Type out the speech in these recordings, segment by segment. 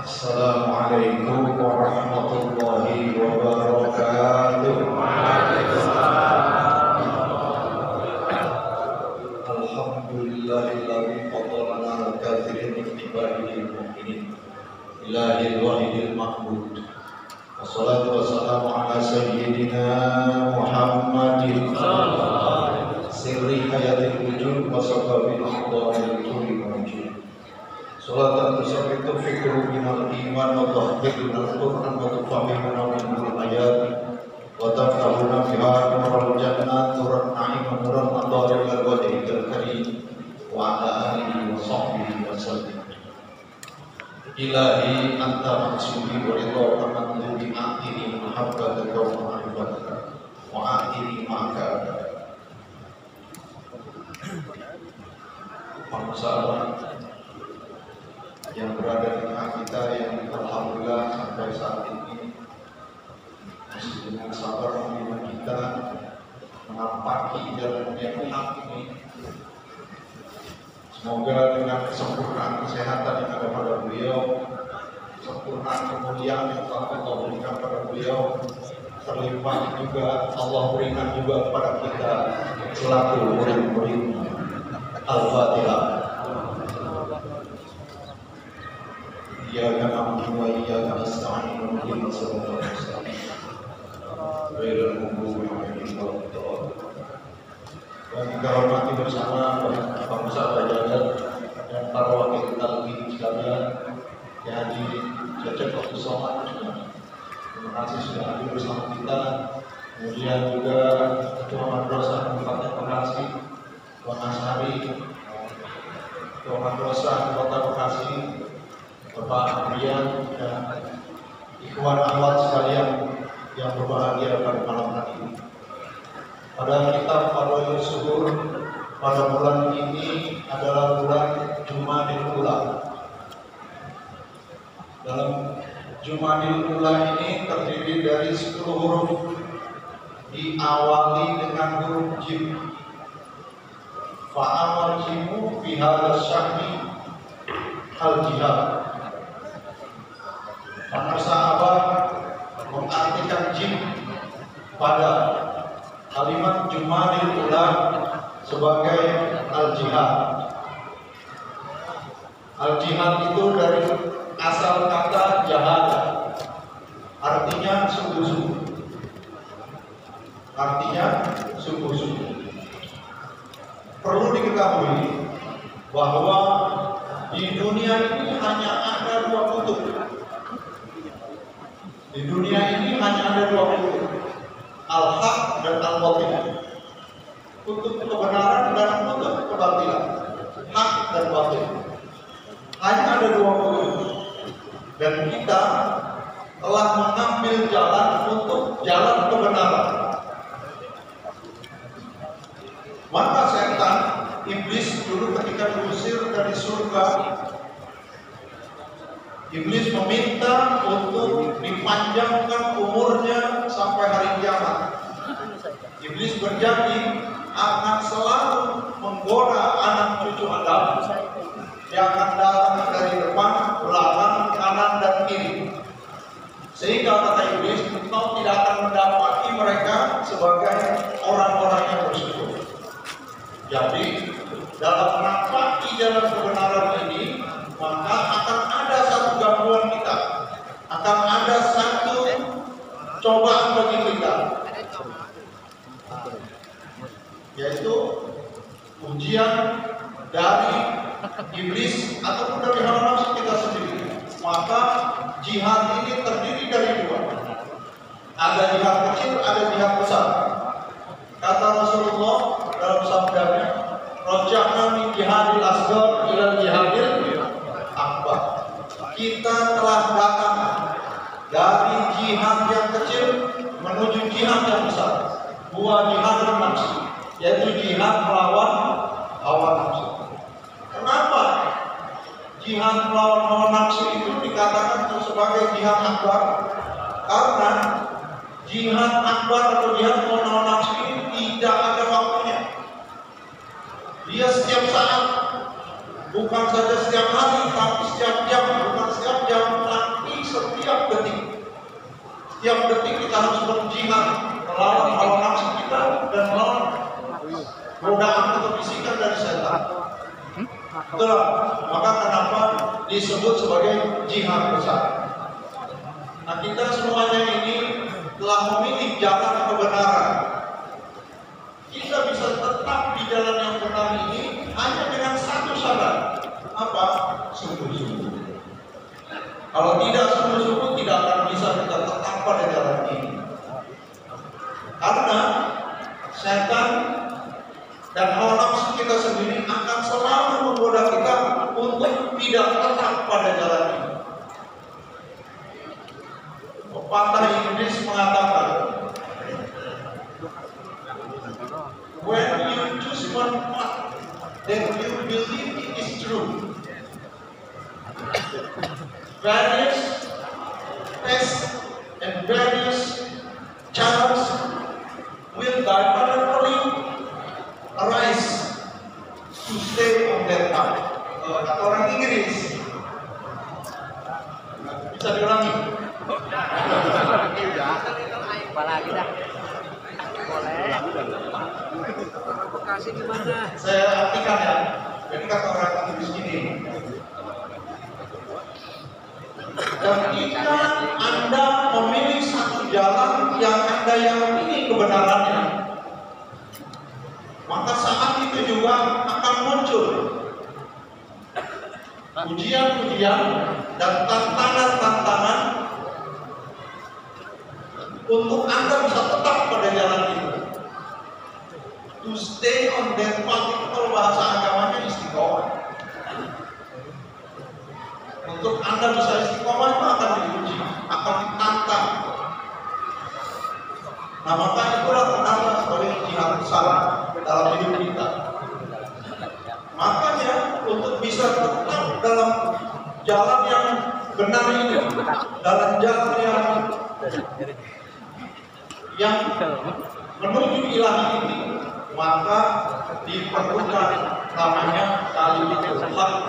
Assalamualaikum warahmatullahi wabarakatuh. Alhamdulillahilladzi faddalana ala katsirin min ibadihil mu'minin. Ilahil wahidil ma'bud. Wassalatu wassalamu ala sayyidina Muhammadin sirri hayatil wujud wa sababil aqdamil kulli mawjud. Salatan tusabitu fikru minal iman wa tahqiq minal Qur'an wa tufahimuna minal ayat wa tafahuna biha nurul jannah nuran na'im nuran adhari wal wajhil karim wa ala alihi wa sahbihi wa sallam. Ilahi anta maksudi wa ridha wa matlubi a'tini mahabbataka wa ma'rifataka wa a'tini ma'aka. Masalah yang berada di tengah kita yang alhamdulillah sampai saat ini masih dengan sabar menerima kita menampaki jalan yang hak ini. Semoga dengan kesempurnaan kesehatan yang ada pada beliau, kesempurnaan kemuliaan yang telah Allah berikan pada beliau, terlimpah juga Allah berikan juga kepada kita selaku murid-murid. Al-Fatihah. Iyyaka na'budu wa iyyaka nasta'in ihdinas siratal mustaqim ghairil maghdubi 'alaihim waladdallin. Dan kita hormati bersama Bapak Ustaz Bajagat dan para wakil talqin sekalian yang hadir Cecep Abdul Somad. Terima kasih sudah hadir bersama kita. Kemudian juga Ketua Madrasah Kabupaten Bekasi, Tuan Ashari, Ketua Madrasah Kota Bekasi, Bapak Adrian dan ikhwan akhwat sekalian yang berbahagia pada malam hari ini. Pada kitab Fadhailus Shuhur pada bulan ini adalah bulan Jumadil Ula. Dalam Jumadil Ula ini terdiri dari 10 huruf, diawali dengan huruf jim. Fa'amal jimu fi hadzal syahri al-jihad. Para sahabat mengartikan jim pada kalimat Jumadil Ula sebagai al-jihad. Al-jihad itu dari asal kata jahad, artinya sungguh-sungguh. Artinya sungguh-sungguh. Perlu diketahui bahwa di dunia ini hanya ada 2 kutub. Di dunia ini hanya ada 2 kutub, al-haq dan al-batil. Kutub kebenaran dan kutub kebatilan, hak dan batil. Hanya ada 2 kutub. Dan kita telah mengambil jalan untuk jalan kebenaran. Maka setan, iblis dulu ketika diusir dari surga, iblis meminta untuk dipanjangkan umurnya sampai hari kiamat. Iblis berjanji akan selalu menggoda anak cucu Adam yang akan datang dari depan, belakang, kanan, dan kiri. Sehingga kata iblis, engkau tidak akan mendapati mereka sebagai orang-orang yang bersyukur. Jadi, dalam menampaki jalan kebenaran ini, maka akan ada satu gangguan kita, akan ada satu cobaan bagi kita, yaitu ujian dari iblis ataupun dari hawa nafsu kita sendiri. Maka jihad ini terdiri dari 2. Ada jihad kecil, ada jihad besar. Kata Rasulullah dalam sabdanya, "Raja'na min jihadil asghar ila jihadil akbar." Kita telah datang dari jihad yang kecil menuju jihad yang besar. Buah jihad nafsu, yaitu jihad melawan hawa nafsu. Kenapa jihad melawan hawa nafsu itu dikatakan sebagai jihad akbar? Karena jihad akbar atau jihad melawan hawa nafsu ini tidak ada waktunya. Dia setiap saat, bukan saja setiap hari, tapi setiap jam, bukan setiap jam, Setiap detik kita harus berjihad melawan hawa nafsu kita dan melawan godaan atau bisikan dari setan. Itulah maka kenapa disebut sebagai jihad besar. Nah, kita semuanya ini telah memilih jalan kebenaran. Kita bisa tetap di jalan yang benar ini hanya dengan satu syarat. Apa? Sungguh-sungguh. Kalau tidak sungguh-sungguh tidak akan bisa kita tetap pada jalan ini. Karena setan dan hawa nafsu kita sendiri akan selalu menggoda kita untuk tidak tetap pada jalan ini. Pepatah Inggris mengatakan, when you choose one path that you believe it is true, various tests and various channels will divergently arise to stay on that path. Kata orang Inggris. Bisa diulangi? Apalagi dah. Boleh. Bekasi gimana? Saya artikan ya. Jadi kata orang Inggris gini. Ketika Anda memilih satu jalan yang Anda yakini kebenarannya, maka saat itu juga akan muncul ujian-ujian dan tantangan-tantangan untuk Anda bisa tetap pada jalan itu. To stay on that path, kalau bahasa agamanya istiqomah. Untuk Anda bisa istiqomah itu akan diuji, akan ditantang. Nah, maka itulah kenapa sebagai jihad besar dalam hidup kita. Makanya untuk bisa tetap dalam jalan yang benar ini, dalam jalan yang menuju ilahi ini, maka diperlukan namanya kalimatul haq.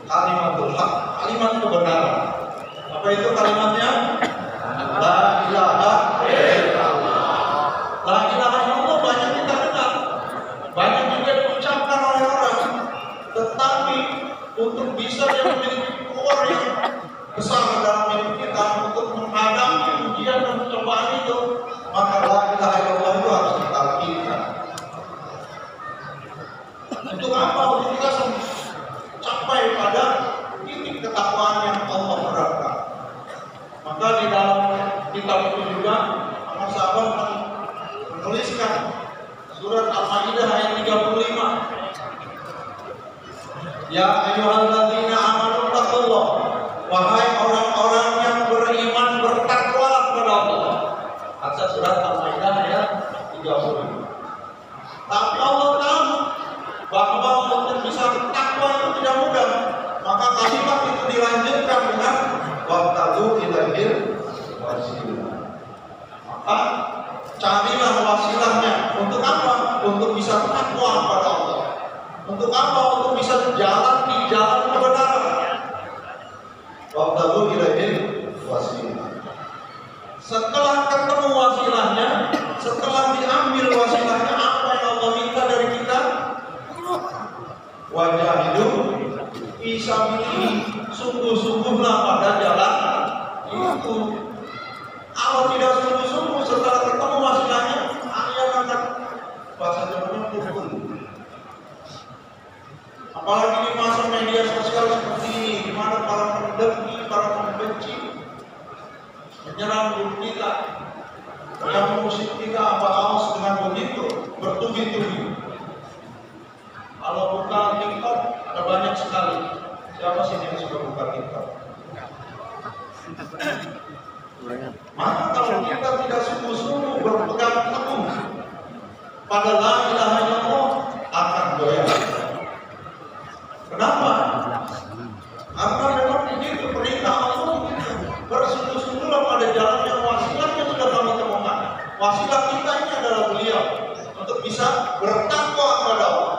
Kalimatul haq, kalimat kebenaran. Apa itu kalimatnya? La ilaha illallah. La ilaha illallah banyak kita dengar, banyak juga diucapkan oleh orang. Tetapi untuk bisa memiliki power yang besar dalam hidup kita untuk menghadapi ujian dan cobaan itu, maka la ilaha illallah itu harus kita lakukan. Untuk apa? Untuk kita sampai pada titik ketakwaan yang Allah harapkan. Maka di dalam kitab itu juga para sahabat menuliskan surat Al-Maidah ayat 35. Ya ayyuhalladzina amanu taqullah, wahai orang-orang yang beriman bertakwalah kepada Allah. Kata surat Al-Maidah ayat 35. Tapi Allah tahu bahwa untuk bisa bertakwa itu tidak mudah. Maka kalimat itu dilanjutkan dengan wabtagu ilaihil wasilah. Maka carilah wasilahnya. Untuk apa? Untuk bisa takwa kepada Allah. Untuk apa? Untuk bisa berjalan di jalan kebenaran. Wabtagu ilaihil wasilah. Setelah ketemu wasilahnya, setelah diambil wasilahnya, apa yang Allah minta dari kita? Wajahidu fisabilihi, sungguh-sungguhlah pada jalan itu. Kalau tidak sungguh-sungguh setelah ketemu wasilahnya, kalian akan bahasa Jawanya pukul. Apalagi di masa media sosial seperti ini, di mana para pendengki, para pembenci menyerang hidup kita, yang mengusik kita apa-apa dengan begitu bertubi-tubi. Kalau buka TikTok ada banyak sekali. Siapa sih yang suka buka TikTok? Maka kalau kita tidak sungguh-sungguh berpegang teguh pada la ilaha illallah, akan goyah. Kenapa? Karena memang begitu perintah Allah, bersungguh-sungguhlah pada jalan yang wasilahnya sudah kami temukan. Wasilah kita ini adalah beliau untuk bisa bertakwa kepada Allah.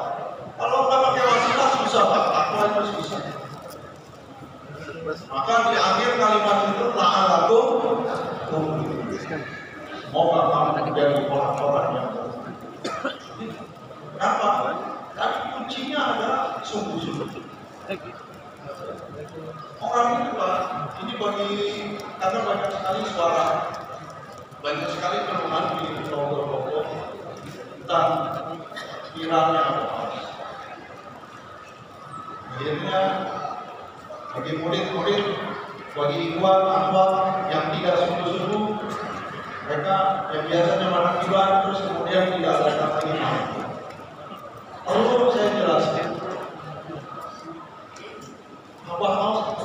Kalau nggak pakai wasilah susah, Pak. Takwa itu susah. Maka di akhir kalimat itu la'alakum semoga kamu menjadi orang-orang yang kenapa? Tapi kuncinya adalah sungguh-sungguh. Orang itu Pak, ini karena banyak sekali suara, banyak sekali keluhan di kelompok-kelompok tentang viralnya apa. Akhirnya bagi murid-murid, bagi ikhwan, akhwat yang tidak sungguh-sungguh, mereka yang biasanya mengakibat terus kemudian tidak datang lagi. Lalu saya jelaskan bahwa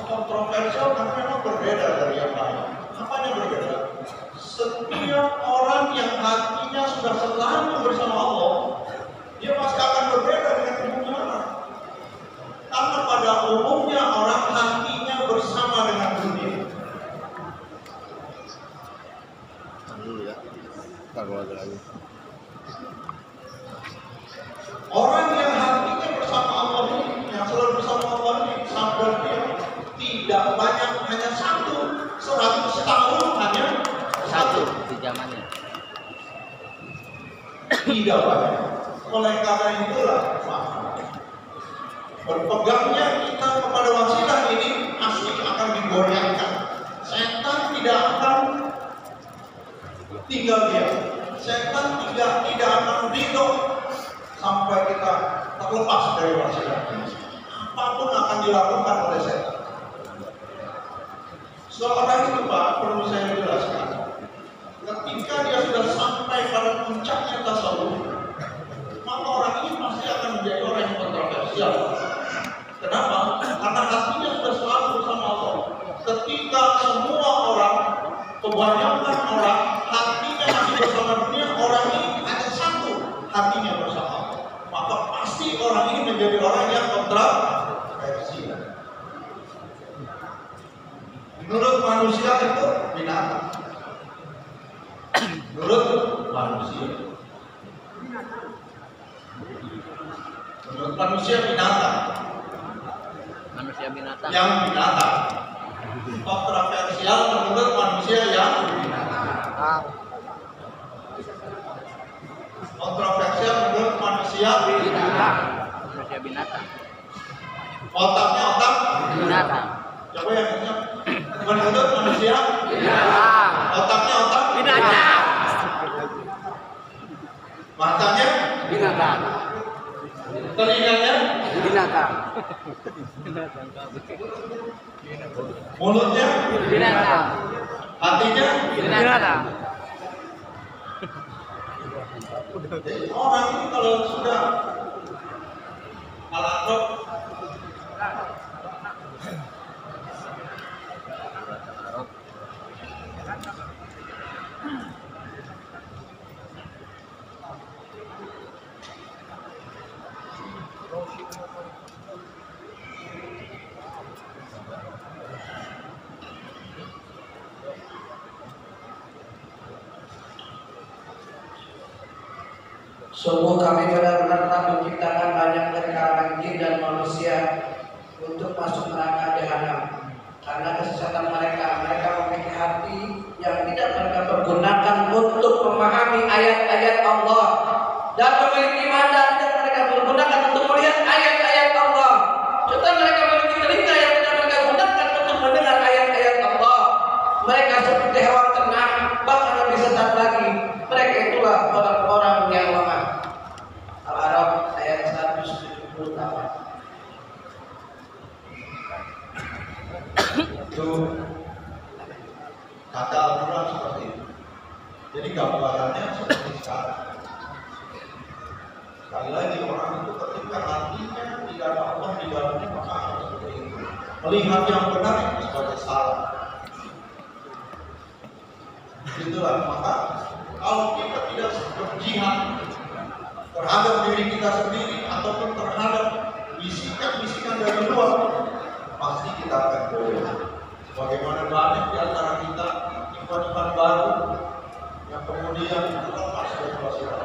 kontroversial karena memang berbeda dari yang lain. Apanya berbeda? Setiap orang yang hatinya sudah selalu bersama Allah, dia pasti akan berbeda dengan umumnya orang. Karena pada umumnya orang hatinya bersama dengan dunia. Dulu ya, tak keluar lagi. Orang yang hatinya bersama Allah ini, yang selalu bersama Allah ini, sadar dia tidak banyak, hanya satu. 100 tahun hanya satu di zamannya. Tidak banyak. Oleh karena itulah, berpegangnya kita kepada wasilah ini pasti akan digoyangkan. Setan tidak akan tinggal diam. Setan tidak akan ridho sampai kita terlepas dari wasilah. Apapun akan dilakukan oleh setan. Seorang itu Pak, perlu saya jelaskan. Ketika dia sudah sampai pada puncaknya tasawuf, maka orang ini pasti akan menjadi orang yang kontroversial. Kenapa? Karena hatinya sudah selalu bersama Allah. Ketika semua orang, kebanyakan orang, hatinya masih bersama dunia, orang ini hanya satu, hatinya bersama Allah. Maka pasti orang ini menjadi orang yang kontroversial. Menurut manusia itu binatang. Menurut manusia. Menurut manusia binatang. Manusia binatang. Yang binatang. Kontroversial menurut manusia yang binatang. Kontroversial menurut manusia Binatang. Manusia binatang. Otaknya otak Binatang. Coba yang ingat. Menurut manusia Binatang. otaknya otak Binatang. matanya Binatang. telinganya Binatang. mulutnya Binatang. hatinya. Binatang. Jadi orang ini kalau sudah al-aqrab Sungguh kami benar-benar telah menciptakan banyak dari kalangan jin dan manusia untuk masuk neraka jahanam. Karena kesesatan mereka memiliki hati yang tidak mereka pergunakan untuk memahami ayat-ayat Allah dan memiliki mata tidak mereka pergunakan untuk melihat ayat-ayat Allah. Serta mereka memiliki telinga yang tidak mereka gunakan untuk mendengar ayat-ayat Allah. Mereka seperti hewan ternak, bahkan lebih sesat lagi. Mereka itulah orang-orang yang lemah. Al-Araf ayat 178. itu kata Al-Quran seperti itu. Jadi gambarannya seperti sekarang. Sekali lagi orang itu ketika hatinya tidak ada Allah di dalamnya maka harus seperti itu. Melihat yang benar itu sebagai salah. Itulah maka kalau kita tidak berjihad terhadap diri kita sendiri ataupun terhadap bisikan-bisikan dari luar, pasti kita akan goyah. Bagaimana banyak di antara kita ikhwan-ikhwan baru yang kemudian terlepas dari wasilah.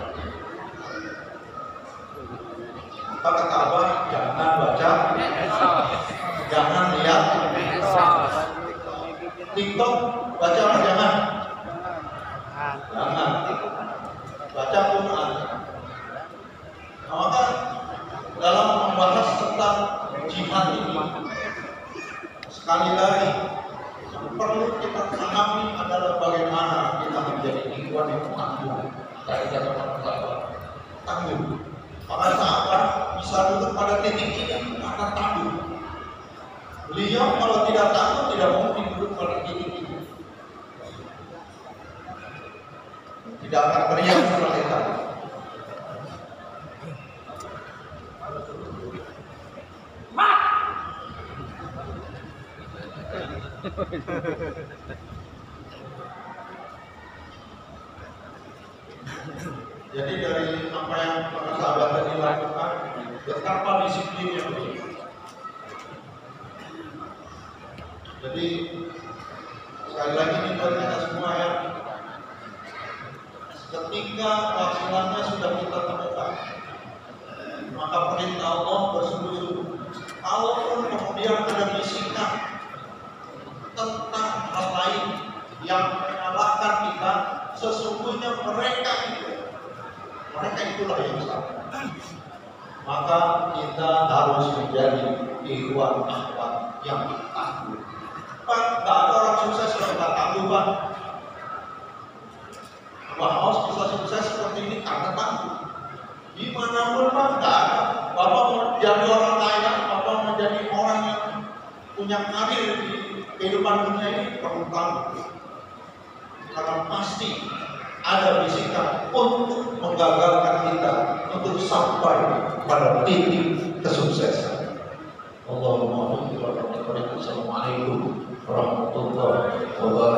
Maka kata Abah, jangan baca, jangan lihat, dalam membahas tentang jihad ini. Sekali lagi, yang perlu kita pahami adalah bagaimana kita menjadi ikhwan yang tangguh dari kata-kata tangguh. Para sahabat bisa duduk pada titik ini karena tangguh. Beliau kalau tidak tangguh tidak mungkin duduk pada titik ini. Tidak akan teriak seperti tadi. Jadi dari apa yang para sahabat tadi lakukan, betapa disiplinnya begitu. Jadi sekali lagi ini buat kita semua ya. Ketika pelaksananya sudah kita temukan, maka perintah Allah bersungguh-sungguh. Kalaupun kemudian ada bisikan tentang hal lain yang menyalahkan kita, sesungguhnya mereka itulah yang salah. Maka kita harus menjadi ikhwan akhwat yang tangguh. Pak, nggak ada orang sukses kalau nggak tangguh, Pak. Pak Haus bisa sukses seperti ini karena tangguh. Dimanapun Pak, nggak ada. Bapak mau jadi orang kaya, Bapak mau jadi orang yang punya karir di kehidupan dunia ini perlu tangguh. Karena pasti ada bisikan untuk menggagalkan kita untuk sampai pada titik kesuksesan. Allahumma Assalamualaikum warahmatullahi wabarakatuh.